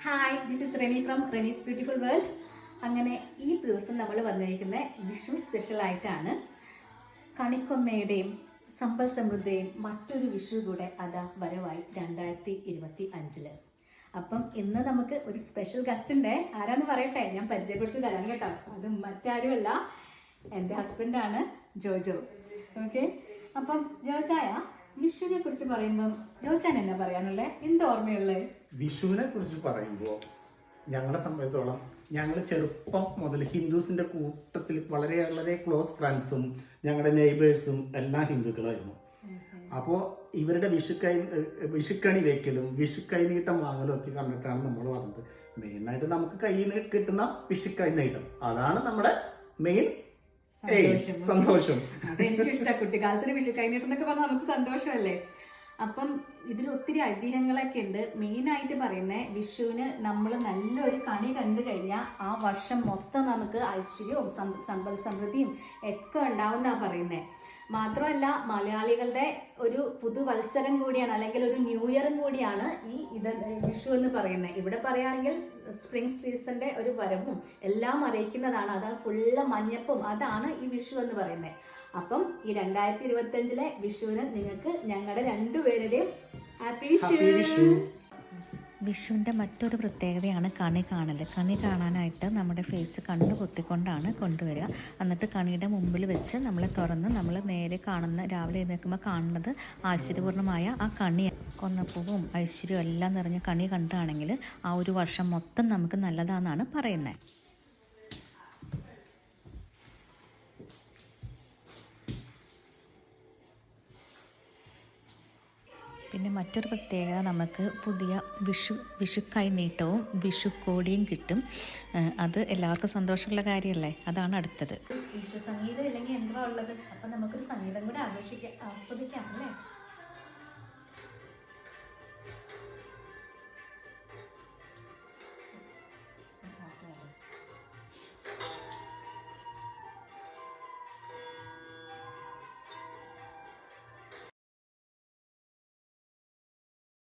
Hi, this is Reni from Reni's beautiful world. അങ്ങനെ ഈ ദിവസം നമ്മൾ വന്നിരിക്കുന്ന വിഷു സ്പെഷ്യലായിട്ടാണ്. കണിക്കൊന്നയുടെയും സമ്പൽ സമൃദ്ധിയും മറ്റൊരു വിഷു കൂടെ അതാ വരവായി 2025. അപ്പം ഇന്ന് നമുക്ക് ഒരു സ്പെഷ്യൽ ഗസ്റ്റ് ഉണ്ട്. ആരാന്ന് പറയട്ടെ, ഞാൻ പരിചയപ്പെടുത്തി തരാം കേട്ടോ. അത് മറ്റാരുമല്ല, എൻ്റെ ഹസ്ബൻഡാണ് ജോജോ. ഓക്കെ, അപ്പം ജോജായ വിഷുവിനെ കുറിച്ച് പറയുമ്പം ജോജാൻ എന്നാ പറയാനുള്ളത്? എന്ത് ഓർമ്മയുള്ളത്? വിഷുവിനെ കുറിച്ച് പറയുമ്പോൾ ഞങ്ങളെ സംബന്ധിച്ചോളം ഞങ്ങൾ ചെറുപ്പം മുതൽ ഹിന്ദുസിന്റെ കൂട്ടത്തിൽ വളരെ വളരെ ക്ലോസ് ഫ്രണ്ട്സും ഞങ്ങളുടെ നെയ്ബേഴ്സും എല്ലാം ഹിന്ദുക്കളായിരുന്നു. അപ്പോൾ ഇവരുടെ വിഷുക്കണി വെക്കലും വിഷുക്കൈ നീട്ടം വാങ്ങലും ഒക്കെ കണ്ടിട്ടാണ് നമ്മൾ പറഞ്ഞത്. മെയിനായിട്ട് നമുക്ക് കയ്യിൽ നിന്ന് കിട്ടുന്ന വിഷുക്കൈ നീട്ടം, അതാണ് നമ്മുടെ മെയിൻ സന്തോഷം. അതെനിക്കും ഇഷ്ടമാണ്. കുട്ടിക്കാലത്തിന് വിഷു കഴിഞ്ഞിട്ടെന്നൊക്കെ പറഞ്ഞാൽ നമുക്ക് സന്തോഷമല്ലേ. അപ്പം ഇതിൽ ഒത്തിരി ഐതിഹ്യങ്ങളൊക്കെ ഉണ്ട്. മെയിനായിട്ട് പറയുന്നത് വിഷുവിന് നമ്മൾ നല്ലൊരു കണി കണ്ടു കഴിഞ്ഞാൽ ആ വർഷം മൊത്തം നമുക്ക് ഐശ്വര്യവും സമ്പൽ സമൃദ്ധിയും ഒക്കെ ഉണ്ടാവുന്ന പറയുന്നത്. മാത്രമല്ല, മലയാളികളുടെ ഒരു പുതുവത്സരം കൂടിയാണ്, അല്ലെങ്കിൽ ഒരു ന്യൂ ഇയറും കൂടിയാണ് ഈ വിഷു എന്ന് പറയുന്നത്. ഇവിടെ പറയുകയാണെങ്കിൽ സ്പ്രിംഗ് സീസണിന്റെ ഒരു വരവും എല്ലാം അറിയിക്കുന്നതാണ്. അതാണ് ഫുള്ള് മഞ്ഞപ്പും, അതാണ് ഈ വിഷു എന്ന് പറയുന്നത്. അപ്പം ഈ 2025 വിഷുവിന് നിങ്ങൾക്ക് ഞങ്ങളുടെ രണ്ടുപേരുടെയും ഹാപ്പി വിഷു. വിഷുവിൻ്റെ മറ്റൊരു പ്രത്യേകതയാണ് കണി കാണൽ. കണി കാണാനായിട്ട് നമ്മുടെ ഫേസ് കണ്ണു പൊത്തിക്കൊണ്ടാണ് കൊണ്ടുവരിക. എന്നിട്ട് കണിയുടെ മുമ്പിൽ വെച്ച് നമ്മളെ തുറന്ന് നമ്മൾ നേരെ കാണുന്ന, രാവിലെ എഴുന്നേൽക്കുമ്പോൾ കാണുന്നത് ആശ്ചര്യപൂർണ്ണമായ ആ കണി, കൊന്നപ്പൂവും ഐശ്വര്യവും എല്ലാം നിറഞ്ഞ കണി കണ്ടാണെങ്കിൽ ആ ഒരു വർഷം മൊത്തം നമുക്ക് നല്ലതാണെന്നാണ് പറയുന്നത്. പിന്നെ മറ്റൊരു പ്രത്യേകത, നമുക്ക് പുതിയ വിഷുക്കൈ നീട്ടവും വിഷുക്കോടിയും കിട്ടും. അത് എല്ലാവർക്കും സന്തോഷമുള്ള കാര്യമല്ലേ. അതാണ് അടുത്തത്. സംഗീതം ഇല്ലെങ്കിൽ എന്തുവാ ഉള്ളത്? അപ്പം നമുക്കൊരു സംഗീതം കൂടെ ആസ്വദിക്കാം അല്ലേ?